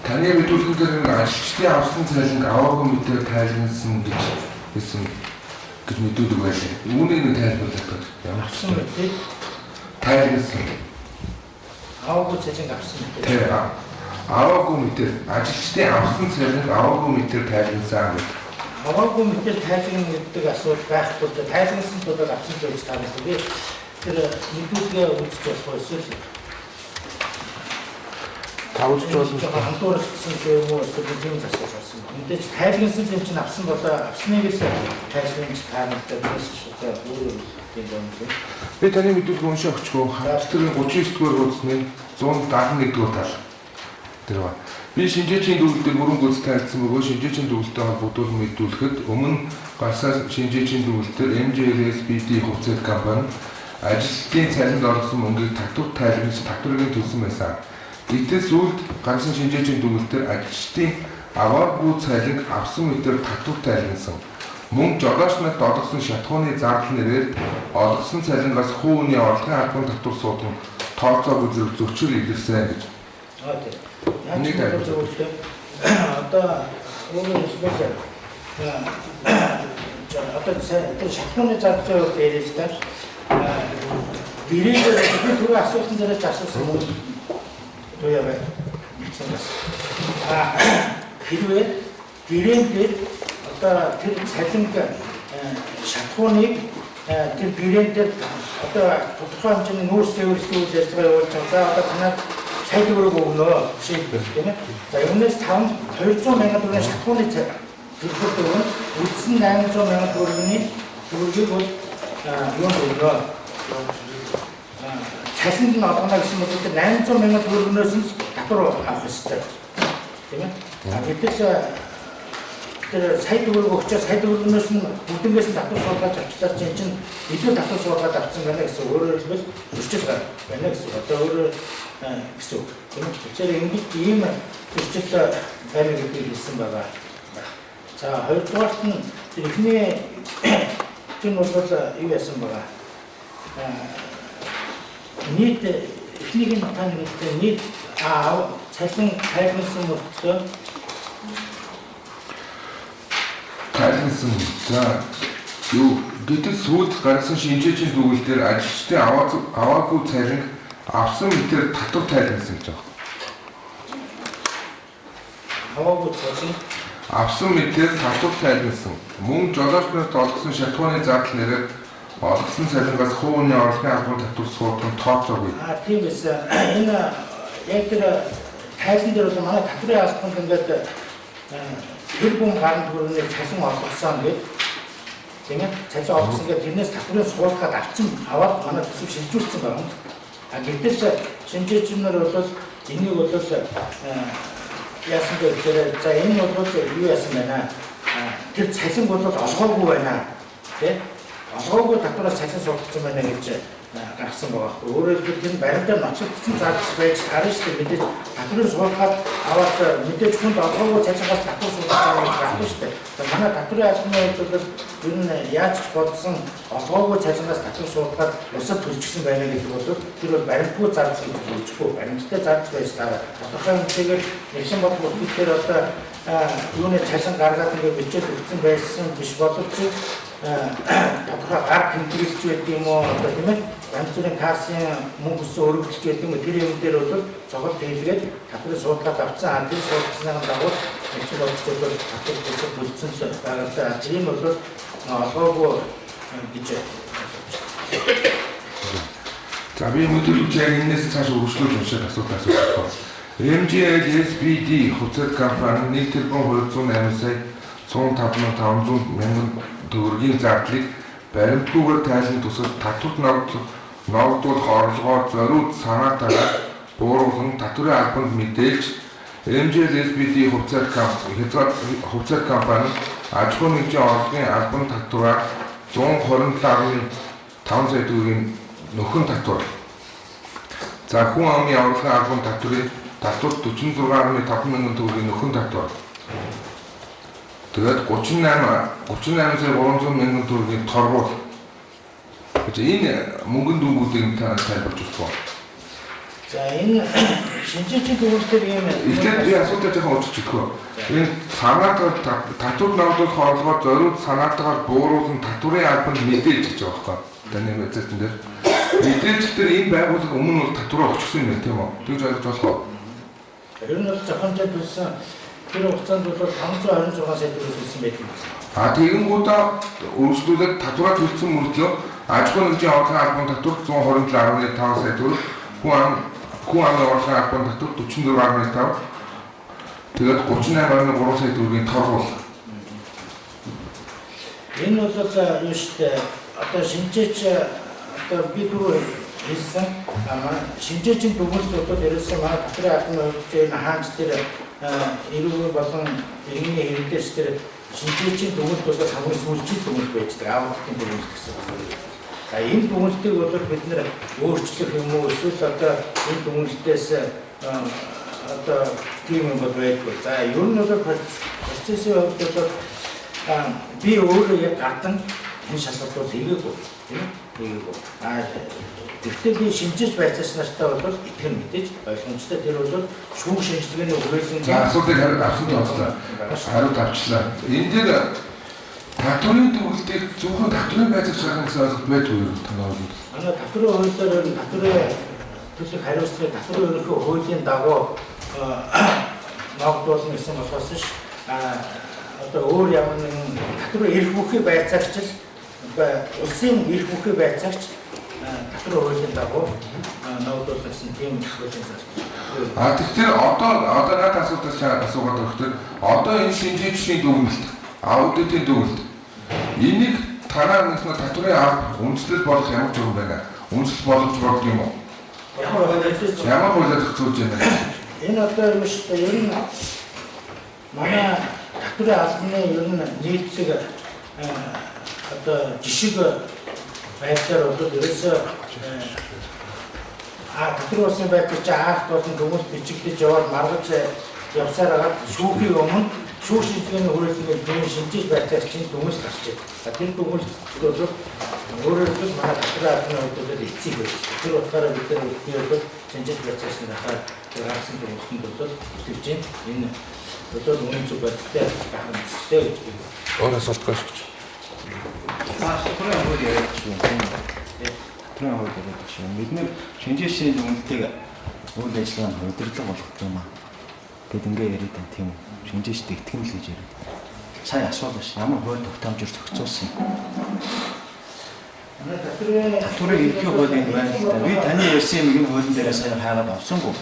Таны мэдүүлэн дээр ажилчдын авсан цалин аваагүй мэдээ тайлбарсан гэж мэдүүлэг байлаа. Үүнийг нь тайлбарлаад ямар авсан мэдээ тайлбарсан. Аваагүй цалин авсан мэдээ. Тэг. Аваагүй мэдээ ажилчдын авсан цалин аваагүй мэдээ тайлбарсан гэдэг. Аваагүй мэдээ тайлбарна гэдэг асуудал байхгүй. Тайлбарсан тулд авсан гэж таарсан. Тэр мэдүүлгээ үзэж болох эсвэл тавж болно. Хамтуурсан юм уу эсвэл тийм асууж болсон. Мэдээж тайлбарсан юм чинь авсан болоо авсныг л тайлбарч таамагтай бизнес өөрөө тийм юм. Би таны мэдүүлэг уншиж өгчгөө. Хамтлагийн 39 дугаар хуудасны 171 дугаар тал. Тэр ба. Би шинжээчийн дүгнэлтээр мөрөн гүйц тайлбарсан бөгөөд шинжээчийн дүгнэлттэй холбогдуулан мэдүүлэхэд өмнө гарсан шинжээчийн дүгнэлтээр MJRSBD хувьцаат компани ажилтны цалинд орсон мөнгийг татвар тайлбарч татварыг төлсөн байсан. Гэтэл сүүлд гарсан шинжээчийн дүгнэлтээр ажилчдын аваагүй цалин авсан мэтээр татвар тайлбарсан. Мөн жолооч нарт олгосон шатхууны зардал нэрээр олгосон цалингаас хүүний орлогын албан татвар суудан тооцоогүй зэрэг зөрчил илэрсэн гэж. Нэг зөвлөлтөө одоо өөрөө хэлбэл одоо шатхууны зардлыг яриад тань бирээд түрүү асуусан дээр асуусан юм. Тоя бай. Хэрвээ бирээнд одоо тэр цалинг шатхууныг тэр бирээнд одоо тодорхой хэмжээний нүүрс тээвэрлэлүүд ярьж байгаа явуулж байгаа. Одоо танад сая төгрөг өгнө шийдвэр тийм ээ. За өмнөөс 200 мянган төгрөгийн шатхууны төлбөр өгнө. Үдсэн 800 мянган төгрөгийн төлбөрийг бол юу өгнө. Цалинд нь олгоно гэсэн үг нь 800 мянган төгрөгнөөс нь татвар авах ёстой. Тийм ээ. Гэтэл тэр сая төгрөг өгчөө сая төгрөгнөөс нь бүгднгээс нь татвар суулгаж авчлаа чинь илүү татвар суулгаад авсан байна гэсэн өөрөөр хэлбэл зөрчил байна гэсэн. Одоо өөрөөр гэсэн. Тийм ээ. Тэгэхээр ингэж ийм зөрчил байна гэдгийг хэлсэн байгаа. За хоёрдугаарт нь тэр ихний тийм бол юу яасан байгаа. Нийт эхнийг нь тань гэдэг нийт цалин тайлбарсан мөртлөө тайлбарсан. За юу гэтэл сүүлд гарсан шинжээчийн дүгнэлтээр ажилчдын аваагүй цалин авсан мэтээр татвар тайлбарсан гэж байна. Аваагүй цалин авсан мэтээр татвар тайлбарсан. Мөн жолооч нарт олгосон шатхууны зардал нэрээр олгосон цалингаас хүүний орлогын албан татвар суудан тооцоогүй. Тийм байсан. Энэ яг тэр тайлбар дээр бол манай татврын албанд ингээд тэр бүм гарна төрөний цалин олгосон гэдэг. Тийм ээ. Цалин олгосон гэдэг тэрнээс татврын суулгаад авсан аваад манай төсөв шилжүүлсэн байна. Гэтэл шинжээчнэр бол энийг бол яасан гэхээр за энэ бол юу яасан байна. Тэр цалин бол олгоогүй байна. Тийм олгоогүй татвараас цалин суулгацсан байна гэж гаргасан байгаа. Өөрөөр хэлбэл энэ баримтаар ноцогдсон зардал байж харна шүү дээ. Мэдээж татврын суулгаад аваад мэдээж хүнд олгоогүй цалингаас татвар суулгаж байгаа гэж гаргана шүү дээ. Манай татврын албаны хувьд ер нь яаж ч бодсон олгоогүй цалингаас татвар суулгаад усад төлчихсөн байна гэдэг бол тэр бол баримтгүй зардал гэж үзэхгүй. Баримттай зардал байж таараа. Тодорхой хэмжээгээр нэгэн бод бүтэгээр одоо юуны цалин гаргаад ингээд бичээд өгсөн байсан биш боловч тодорхой гар тэмдэглэж байдаг юм уу одоо тийм ээ янз бүрийн кассын мөнгөс өргөжлөж байдаг юм тэр юм дээр бол цогол тэлгээд татврын суудлаад авсан адил суулгасны дагуу нэгэн бодцод бол татвар төсөв бүрдсэн л байгаа. Тийм бол олгоогүй гэж. За би мэдээлж яг энэс цааш өргөжлөж уншаад асуулт байна. MJRSBD хувьцаат компани 1,208 сая 105,500 мянган төгрөгийн зардлыг баримтгүйгээр тайлан тусгаж татварт ногдуулах орлогоор зориуд санаатаараа бууруулан татврын албанд мэдээлж MJRSBD хувьцаат компани аж ахуй нэгжийн орлогын албан татвараар 127.5 сая төгрөгийн нөхөн татвар. За хүн амын орлогын албан татврын татвар 46.5 мянган төгрөгийн нөхөн татвар. Тэгээд 38 сая 300 мянган төгрөгийн торгуул. Энэ мөнгөн дүнгуудыг та тайлбарж өгөх үү? За энэ шинжээчийн төвлөрийн Эхлээд би асуудал жоохон өөрчилж өгөө. Энэ санаатаар татвар ногдол хоолгоо зориуд санаатаар бууруулан татварын албанд мэдээлж гэж байгаа байхгүй. Таны мэдээлэлтэн дээр. Мэдээлэлтэр энэ байгууллага өмнө нь татвар өгчихсөн юм тийм үү? Тэгж ойлгож болох уу? ер нь бол зохиомжтой төлсөн тэр хугацаанд бол 526 сая төгрөг төлсөн байдаг. Тэгэнгүүтээ өөрчлөлөд татвараа төлсөн мөртлөө аж ахуйн нэгжийн орлогын албан татвар 127.5 сая төгрөг, хүн амын орлогын албан татвар 44.5, тэгээд 38.3 сая төгрөгийн торгуул. Энэ бол юу шүү дээ. Одоо шинжээч одоо би түрүү хэлсэн шинжээчийн төвлөрт бол ерөөсөө манай татварын албаны хувьд хаанч тэр эрүүл болон иргэний хэрэглээс тэр шинжээчийн төвлөрт бол хамгийн сүүлчийн төвлөрт байж байгаа. Аудитын төвлөрт гэсэн. За энэ төвлөртийг бол бид нэр өөрчлөх юм уу эсвэл одоо энэ төвлөртөөс одоо тийм юм байдгүй. За ер нь бол процессын хувьд бол би өөрөө яг гадна энэ шалгалтууд хийгээгүй. Хийгээгүй. Гэхдээ би шинжиж байцаас нартай бол итгэн мэдээж ойлгомжтой тэр бол шүүх шинжилгээний хүрээлэн асуудыг авсан. Хариулт авчлаа. Энэ дээр татварын төвлөлтийг зөвхөн татварын байцаагч харах гэсэн ойлголт байдгүй юу танаа? манай татварын хуулиар татварын төлөх хариуцлагыг татварын ерөнхий хуулийн дагуу ногдуулна гэсэн болохоос ш одоо өөр ямар нэгэн татварын эрх бүхий байцаагч улсын эрх бүхий байцаагч татварын хуулийн дагуу ногдуулна гэсэн тийм хуулийн зас. Тэгэхээр одоо надад асуугаад өгөхтэй одоо энэ шинжээчний дүгнэлт, аудитын дүгнэлт энийг танаа нэгэн татварын үндэслэл болох ямар ч юм байна. Үндэслэл болгож болд юм уу? Ямар хуулиар зохицуулж байна? Энэ одоо юм шүү дээ. Ер нь манай татварын албаны ер нь нийтлэг одоо жишг байдлаар бол ерөөсөө татварын улсын байдлаар акт болон дүгнэлт бичигдэж яваад маргаж явсаар агаад шүүхийн өмнө шүүх шинжилгээний хүрээлэнээр тийм шинжиж байцаар чинь дүгнэлт гарч байна. Тэр дүгнэлт бол өөрөөр хэлбэл манай татварын албаны хувьд бол эцэг байж. Тэр утгаараа бид нар бол шинжиж байцаас нь хахаар гаргасан дүгнэлтэнд бол итгэж энэ бол үнэн зөв байдалтай байх хэрэгтэй гэж би. Өөрөө асуултгаж гэж. Татварын хууль яриад шүү. Татварын хууль яриад шүү. Бид нэр шинжээчийн дүгнэлтийг үйл ажиллагаанд удирдлага болгох юм аа. Гэт ингээ яриад байна тийм үү. Шинжээчд итгэн л гэж яриад. Сая асуулт ш. Ямар хууль тогтоомжоор зохицуулсан юм. Татварын ерөнхий хуулийн байна. Би таны ярьсан юм энэ хуулийн дээр сая хайгаад авсангүй.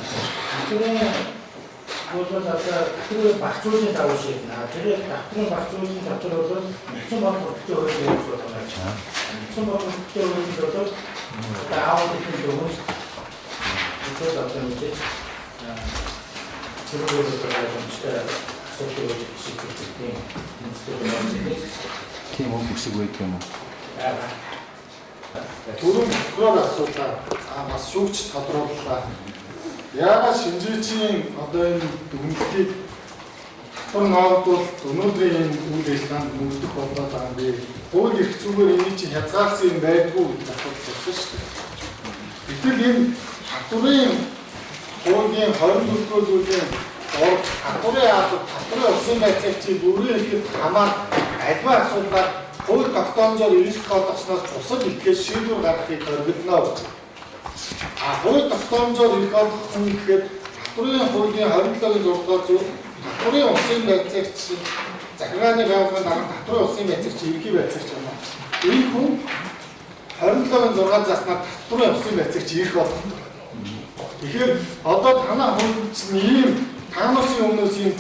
Бол татварын багцуулалтын дагуу шийднэ. Тэр татварын багцуулалтын татвар бол нэгэн баг бүртгий хууль гэж байна. Нэгэн баг бүртгий хууль бол аудитын дүгнэлт. Это одоо мэдээж зөвхөн ойлгомжтой асуудал шийдэх Тийм үү бүсэг байдаг юм уу? Түрүүн тохиол асуудал бас шүүгч тодрууллаа. Яагаад шинжээчийн одоо энэ дүгнэлтийг татвар ногдвол өнөөдрийн энэ үйл ажиллагаанд мөрдөх болоод байгаа юм бэ? Хууль эрх зүйгээр энийг чинь хязгаарласан юм байдгүй гэж асууж байна шүү дээ. Гэтэл энэ татварын хуулийн 24-р зүйлийн татварын алба, татварын улсын байцаагчийн бүрийн эрхэд хамаар альва асуудлаар хууль тогтоомжоор ирэх болгосноос бусад итгэж шийдвэр гаргахыг зориглоно. Хууль тогтоомжоор ирэх болгох нь гэхээр татварын хуулийн 27-гийн 6-р зүйл татварын улсын байцаагч захиргааны байгууллагын дараа татварын улсын байцаагч ерөнхий байцаагч байна. Энэ хүн 27-гийн 6 заснаар татварын улсын байцаагч ирэх болгох. Тэгэхээр одоо танаа хууль чинь ийм таамасын өмнөөс ийм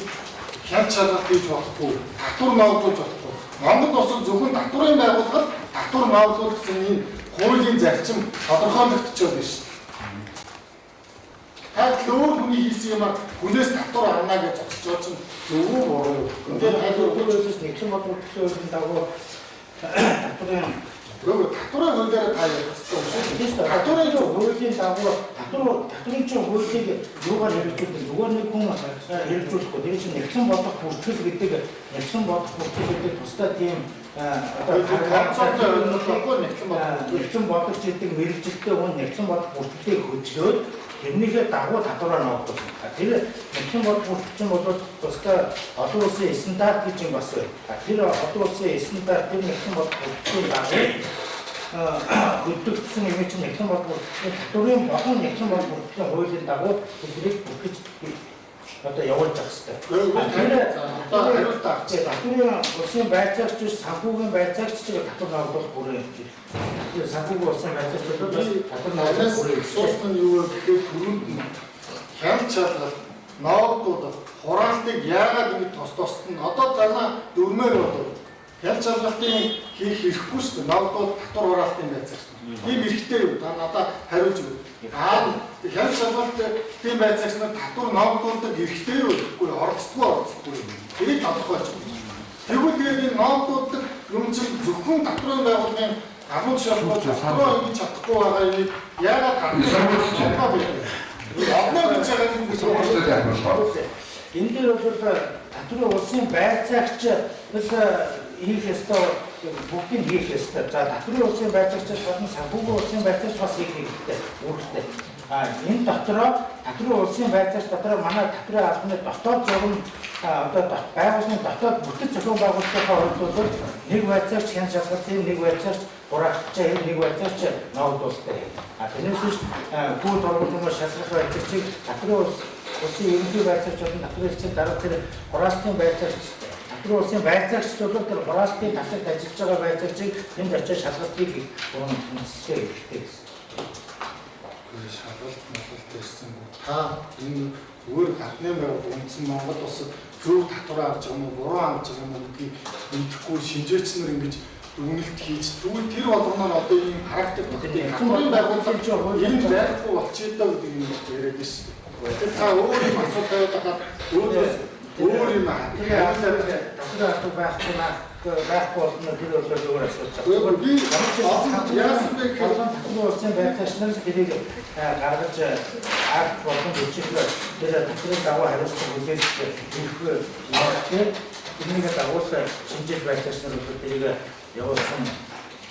хяд шалгалт хийж болохгүй, татвар ногдуулж болохгүй. Монгол улсад зөвхөн татварын байгууллага татвар ногдуулах гэсэн энэ хуулийн зарчим тодорхойлогдчиход байна шүү дээ. Та өөр хүний хийсэн юм хүнээс татвар авна гэж зогсож чинь зөв үү буруу юу? Тэгээд хайлтгуулж нэгэн баг бүртгий хуулийн дагуу татварын татварын хуулиараа та ярих хэрэгтэй шүү дээ. татварын хуулийн дагуу татварын хуулийг юугаар хэрэгжүүлдэг зүгээр нэг хүн хэрэгжүүлэхгүй. Тэр чинь нэгэн бодох бүртгэл гэдэг тусдаа тийм нэгэн бодогч гэдэг мэрэгжилтэй хүн нэгэн бодох бүртгэлийг хөдлөөд тэрнийхээ дагуу татвараа навдаг. Тэр нэгэн бодох бүртгэгч бол тусдаа олон улсын стандарт гэж юм бас байна. Тэр олон улсын стандарт тэр нэгэн бодох бүртгэгчийн дагуу хөдөлгдсөн юм чинь нэгэн бодох бүртгэгчийн татварын болон нэгэн бодох бүртгэгчийн хуулийн дагуу тэрийг бүртгэж одоо явуулж байгаа хэрэгтэй. Татварын улсын байцаагч санхүүгийн байцаагч чигээр татвар навуулах бүрээ. Тэр санхүүгийн улсын байцаагчдад бас татвар навуулах бүрээ. Суусны юу гэхээр түрүүнд нь хяналт шалгалт ноогдууд хураалтыг яагаад ингэ тус нь одоо танаа дөрмээр болов. Хяналт шалгалтын хийх хэрэггүй шүү дээ. Ноогдууд татвар хураалтын байцаагч. Тийм эрхтэй юу? Та надад хариулж өгөө. Хяналт шалгалтын байцаагч нар татвар ноогдуулдаг эрхтэй юу гэхгүй оролцдоггүй. Тэрийг тодорхойлж өгнө. Тэгвэл энэ ноогдуулдаг юм чинь зөвхөн татварын байгууллагын агуулж шалгуулж татвар хийж чадахгүй байгаа юм. Яагаад гадна энэ дээр бол татварын улсын байцаагч хийх ёстой бүгдийг хийх ёстой. За татварын улсын байцаагч болон санхүүгийн улсын байцаагч бас хийх хэрэгтэй. Үүрэгтэй. Энэ дотроо татварын улсын байцаагч дотроо манай татварын албаны дотоод зураг одоо байгууллагын дотоод бүтэц зохион байгуулалтынхаа хувьд бол нэг байцаагч хяналт шалгалтын нэг байцаагч бураагч нэг байцаагч ноогдуулдаг. Тэрнээс биш бүгд оролцсон шалгах байцаагчийг татварын улсын ерөнхий байцаагч болон татварын хэлцээ дараа тэр хураалтын байцаагч татварын улсын байцаагч бол тэр хураалтын тасагт ажиллаж байгаа байцаагчийг тэнд очиж шалгалтыг үнэлцээ хэрэгтэй гэсэн. Шалгалт ирсэн. Та энэ зүгээр гадны байгууллага үндсэн Монгол улсад зөв татвар авч байгаа юм уу, буруу авч байгаа юм уу гэдгийг мэдэхгүй шинжээч нар ингэж үнэлт хийж тэгвэл тэр болгоно нь одоо ийм характер тогтыг татварын байгууллага энэ байхгүй болчихдоо гэдэг юм яриад байна. Тэр та өөр юм асуулт тавиад байгаа өөр юм татвар байхгүй болно тэр бол өөр асуудал. Би яасан бэ гэхээр татварын улсын байцаагч нар тэрийг гаргаж акт болон үчиглээ тэр татварын дагуу хариуцлага хүлээж ирэх тэрнийг дагуулсан шинжлэх байцаагч нар бол тэрийг явуулсан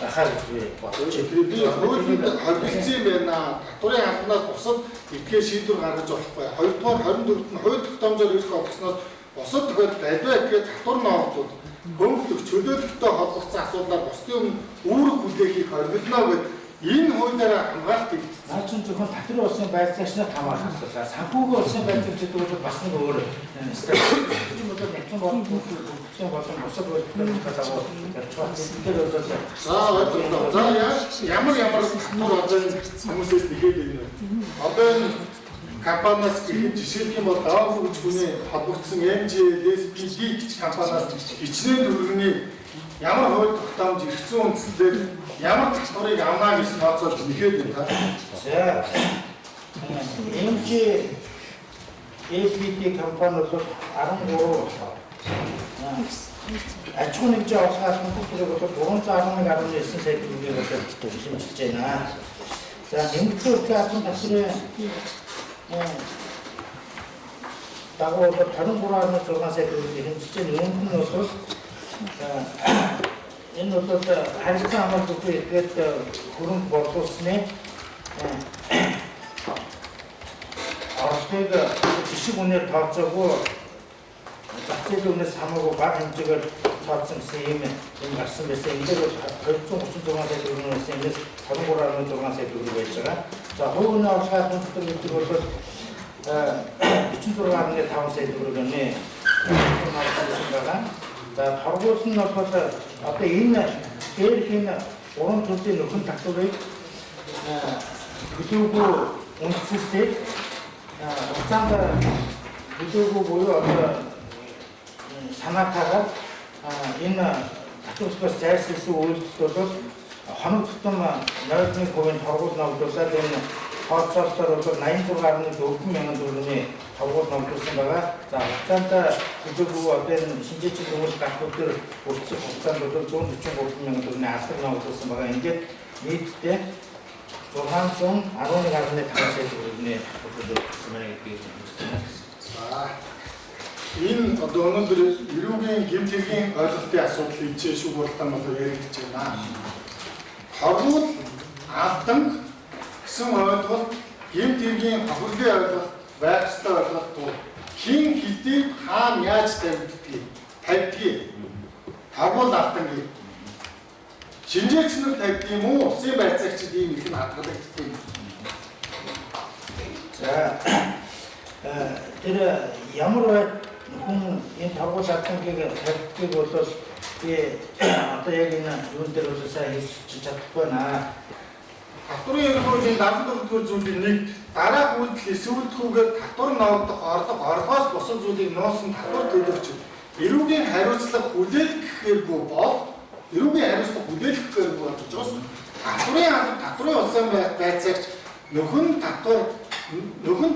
ахаар гэж би бодож байна. Би хуулиуд хоригдсан байна. Татварын албанаас бусад эдгээр шийдвэр гаргаж болохгүй. 2-р 24-т нь хууль тогтоомжоор ирэх одсноос бусад тохиолдолд альва гэхэд татвар ноогдууд хөнгөлөх чөлөөлөлтөй холбогдсон асуудлаар бусдын өмнө үүрэг хүлээхийг хоригдно гэдэг энэ хуулиараа хамгаалт хийгдсэн. Наа чинь зөвхөн татварын улсын байцаагч нар хамгаалах асуудал. Санхүүгийн улсын байцаагч гэдэг бол бас нэг өөр стратеги. Энэ бол нэгэн болон бусад үйлдвэрлэлийн дагуу ярьж байгаа. Тэр бол ямар татвар одоо хүмүүсээс нэгээд байна. Одоо энэ компаниас жишээлх юм бол даавар гэж хүний холбогдсон MJ-LSPD гэж компаниас хичнээн төгрөгийн ямар хууль тогтоомж эргэцэн үндслээр ямар татварыг авна гэж тооцоолж нэхэд байна. За MJ-LSPD компани бол 13 аж ахуйн нэгжийн олонхаас хөнгөлөлтөөр бол 311.9 сая төгрөгийн хэмжиж байна. За нэмэгдсэн урьдчилан татварын дагуу 23.6 сая төгрөгийн хэмжиж байна. Үүнд нь бол энэ бол харилцан хамгаалалт бүхий эдгээд хөрөнгө борлуулсны орлогыг жишг үнээр тооцоогүй зах зээлийн үнээс хамаагүй бага хэмжээгээр тооцсон гэсэн юм гарсан байсан. Энэ дээр 236 сая төгрөгөөс энэс 23.6 сая төгрөг байж байгаа. За хувийн орлогын төлөв гэдэг бол 46.5 сая төгрөгөний байгаа. За торгууль нь бол одоо энэ дээрх энэ уран төрлийн нөхөн татварыг төлөвгүй үндсэлтэй хугацаанд төлөвгүй буюу одоо санаатаагаар энэ татварлаас зайлшгүй үйлдэлд бол хоног тутам 0.1% торгууль ногдуулаад энэ тооцоололтоор бол 86.4 мянган төгрөгийн торгууль ногдуулсан байгаа. За хугацаанд төлөвгүй одоо энэ шинжээчийн төвлөрөх гартууд дээр үргэлжлэх хугацаанд бол 143 мянган төгрөгийн албан ногдуулсан байгаа. Ингээд нийтдээ 611.5 сая төгрөгийн төлөвлөсөн байна гэдгийг хэлж байна. энэ одоо өнөөдөр эрүүгийн гэмт хэргийн ойлголтын асуудал хэмжээ шүүх уралдаан бол яригдж байна. Хаврууд алдан гэсэн ойлголт гэмт хэргийн хаврын ойлголт байх ёстой ойлголт тул хин хэдийг хаана яаж тавьдгийг хавруул алдан гэж шинжээч нар тавьд юм уу? Усын байцаагчид ийм их нь хадгалагддаг юм. За тэр ямар хүн энэ торгуул алдангийг тавьдгийг бол би одоо яг энэ юун дээр бол сайн хэлж чадахгүй наа. Татварын ерөнхийлөгчийн 74-р зүйлийн нэг дараах үйлдэл эсвэлтгүйгээр татвар ногдох орхоос бусад зүйлийг нуусан татвар төлөгч эрүүгийн хариуцлага хүлээлгэхээргүй бол эрүүгийн хариуцлага хүлээлгэхээргүй болж байгаа. Татварын улсын байцаагч нөхөн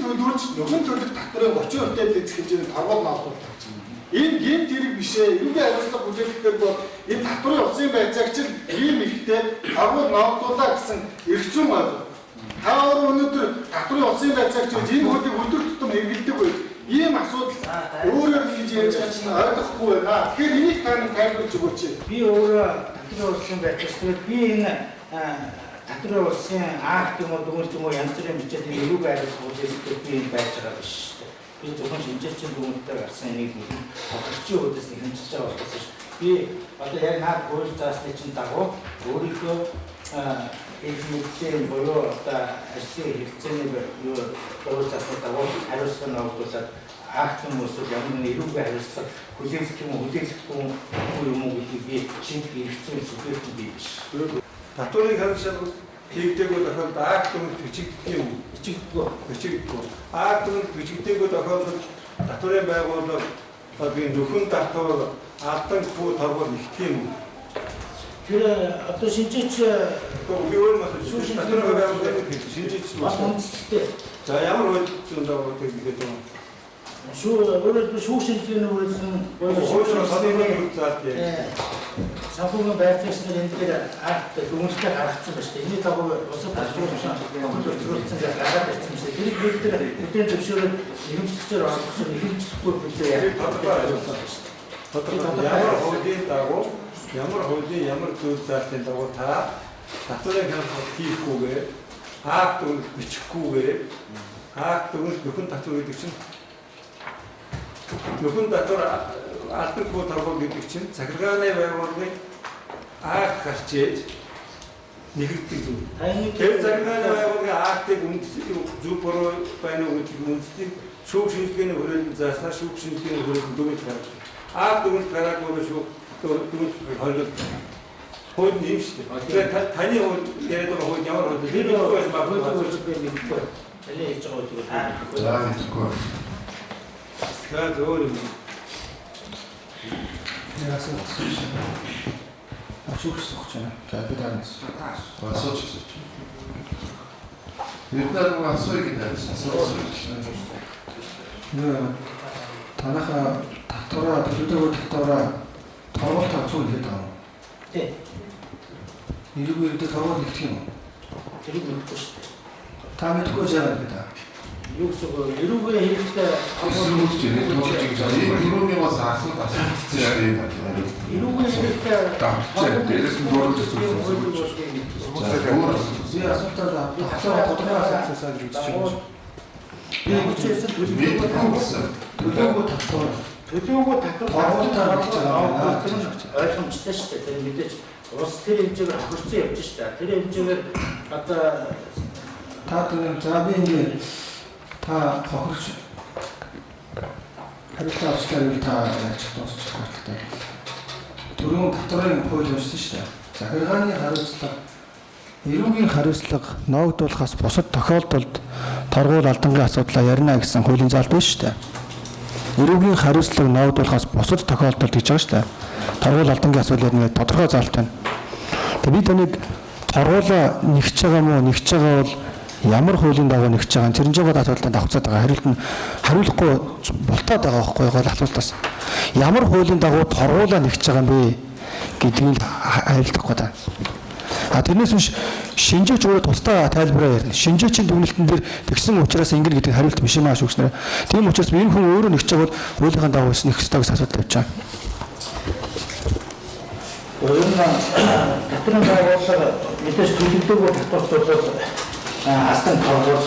төлөвлөж нөхөн төлөх татварын 30%-тэй эзэх хэмжээний торгуул ногдуулдаг. Энэ гэмт хэрэг бишээ эрүүгийн хариуцлага хүлээлгэхээр бол энэ татварын улсын байцаагч ийм ихтэй торгуул ногдуулаа гэсэн эрх зүйн ойлголт. Та өнөөдөр татварын улсын байцаагчид энэ хуулийг өдөр тутам хэрэглэдэг бай. Ийм асуудал өөрөөр хийж ярьж байгаа чинь ойлгохгүй байна. Тэгэхээр энийг та нэг тайлбарлаж өгөөч. Би өөрөө татварын улсын байцаагч. Тэгээд би энэ татварын улсын акт юм уу дүгнэлт юм уу янз бүрийн бичээд эрүүг хариуцлага хүлээлгэдэг би энэ байж байгаа биш шүү дээ. Би зөвхөн шинжээчийн дүгнэлтээр гарсан нэг тодорхойлчийн үүдээс хэмжилж байгаа болохоос биш. Би одоо яг наад хууль заасны чинь дагуу өөрийнхөө эдгээр боёо одоо ажлын хэрэгцээний юу хууль заасны дагуу хариуцлага ногдуулаад акт юм уу ямар нэгэн эрүүгийн хариуцлага хүлээлгэх юм уу хүлээлгэхгүй юм уу гэдгийг би шинж хэрэгцээ сүлжээж би биш. Татварын хариуцлага хийгдээгүй тохиолдолд акт дүгнэлт бичигдэх юм уу? Бичигдэхгүй. Акт дүгнэлт бичигдээгүй тохиолдолд татварын байгууллага одоо нөхөн татвар алдан хүү торгуул ихтэх юм уу? Тэр одоо шинжээч би өөр мас татварын байгууллагыг шинжээч үндэслэлтэй. За ямар үйл зүйндээ гэдэг юм. Өөрөөр шүүгшинжлэний үйлсэн санхүүгийн байцаагч нар энэ дээр акт дүгнэлтээр гаргацсан байна шүү дээ. Эний дагуу улсад ашигласан зөвшөөрөлтсөн гаргаад ирсэн шүү дээ. Тэр бид тэр бүтээн зөвшөөрөл эрхчлэгчээр олгосон эрхчлэхгүй бүтээн яг ямар хуулийн ямар зүйл заалтын дагуу та татварын хариуцлага хийхгүйгээр акт дүгнэлт бичихгүйгээр акт дүгнэлт нөхөн татвар гэдэг чинь нөхөн татвар алдан хүү торгуул гэдэг чинь захиргааны байгууллагын акт гарч ээж нэгддэг зүйл. Тэр захиргааны байгууллагын актыг зөв буруу байна уу гэдгийг үндэслэх шүүх шинжилгээний хүрээлэн зааснаа шүүх шинжилгээний хүрээлэн дүгнэлт гаргаж. Акт дүгнэлт гаргаагүй шүүх дүгнэлт хойлол хууль юм шүү дээ. Тэгэхээр таны хууль яриад байгаа хууль ямар хууль вэ? За өөр юм. Яасан асууж. Ашигч сохч байна. Капитанс. Асууж. Бид нар асууж асууж. Танаха татвараа төлөвлөгөө татвараа торгуул тацуу гэдэг юм. Тий. Эрүүгийн өвдөд торгуул нэгтгэх юм уу? Тэрийг мэдгүй шүү дээ. Та мэдгүй жаа гэдэг. Юу гэсэн эрүүгийн хэрэгтэй Асуулж ирээд тоглож байгаа. Энэ түрүүний бас асуулт асуусан юм. эрүүгийн хэрэгтэй Давчаа дээрээс нь дөрөв асуусан. Би асуултаа тодорхой асуусан гэж үзэж байна. би хүчээсээ төлөвлөгөө татвар ойлгомжтой шүү дээ. Тэр мэдээж улс тэр хэмжээгээр хөрцөн явж шүү дээ. Тэр хэмжээгээр одоо Та түн за би ингэ та хохирч хариултаа авчихсан та яаж дуусчих хэрэгтэй. Түрүүн татварын хууль уншсан шүү дээ. Захиргааны хариуцлага эрүүгийн хариуцлага ногдуулахаас бусад тохиолдолд торгуул алдангийн асуудлаа ярина гэсэн хуулийн заалт биш шүү дээ. Эрүүгийн хариуцлага ногдуулахаас бусад тохиолдолд гэж байгаа шүү дээ. Торгуул алдангийн асуудал ярина тодорхой заалт байна. Тэгээ би таныг торгуулаа нэгж байгаа мó нэгж байгаа бол ямар хуулийн дагуу нэгж байгаа тэрэн жигээ асуултанд давхцаад байгаа хариулт нь хариулахгүй болтоод байгаа байхгүй гол асуултаас ямар хуулийн дагуу торгуулаа нэгж байгаа юм бэ гэдгийг хариулдах гэдэг. А тэрнээс биш шинжээч өөрөө тусдаа тайлбараа ярина. Шинжээчийн дүгнэлтэн дээр тэгсэн учраас ингэр гэдэг хариулт биш юм аа шүүгчнэр. Тийм учраас энэ хүн өөрөө нэгч чагууд хуулийнхаа дагуу нэх ёстой гэж асуудал тавьж байгаа. Энэ татрын байгууллага мэдээж төлөвлөгөө татварчлуулаад алтан торгол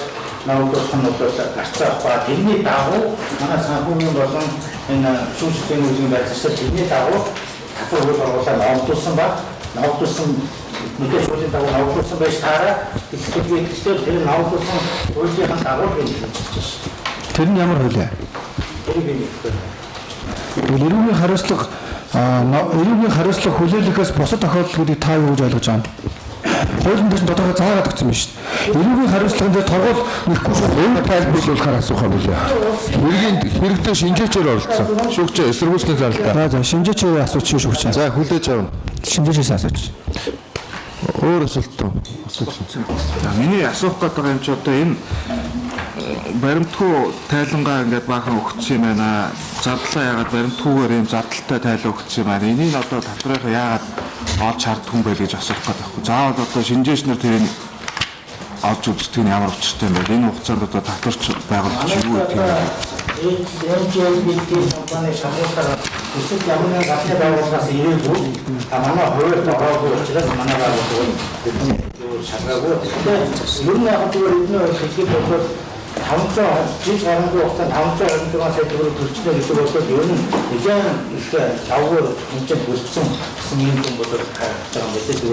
наугдуулах гарцаах ба тэрний дагуу манай санхүүгийн болон энэ шүүгчдийн үеийн байцаалт тэрний дагуу татвар хууль оруулаад ногдуулсан ба ногдуулсан мэдээж хуулийн дагуу ногдуулсан байж таараа тэгэхээр тэр ногдуулсан хуулийн дагуу Тэр нь ямар хууль вэ? Эрүүгийн хариуцлага эрүүгийн хариуцлага хүлээлгээс бусад тохиолдлуудыг та юу гэж ойлгож байгаа юм? Хуулийн дээр тодорхой заагаад өгсөн юм шүү дээ. Эрүүгийн хариуцлагын дээр торгол нэхгүй шүү. Энэ тайлбарлуулахаар асуухаа билээ. Хэрэгтэй шинжээчээр оролцсон. Шүүгчээ эсэргүүцлийн зарлалтаа. За шинжээчээ асууч шүүгч. За хүлээж авна. Шинжээчээс асууч. Өөр асуулт уу? Миний асуух гэдэг юм чи одоо энэ баримтгүй тайлангаа ингээд баахан өгсөн юм байна. Зардлаа яагаад баримтгүйгээр юм зардалтай тайлан өгсөн юм байна. Энийг одоо татварынхаа яагаад олж шаарддаг юм бэ гэж асуух гэдэг байхгүй. Заавал одоо шинжээчнэр тэрийг олж үздэг нь ямар учиртай юм бэ? Энэ хугацаанд одоо татварч байгуулах юу гэх юм бэ? энэ компани шалгуулахаар өсөлт ямар нэгэн гадны байгууллагаас ирээгүй манай хувьд ороогүй учраас манай байгууллага шалгаагүй. Ер нь яг зүгээр эдний хэлхийг бол 500 жил гарангүй хугацаанд 526 сая төгрөг төрчихлөө гэдэг бол ер нь нэгэн их давгүй хэмжээнд бүрдсэн гэсэн юм бол харагдаж байгаа юм байна.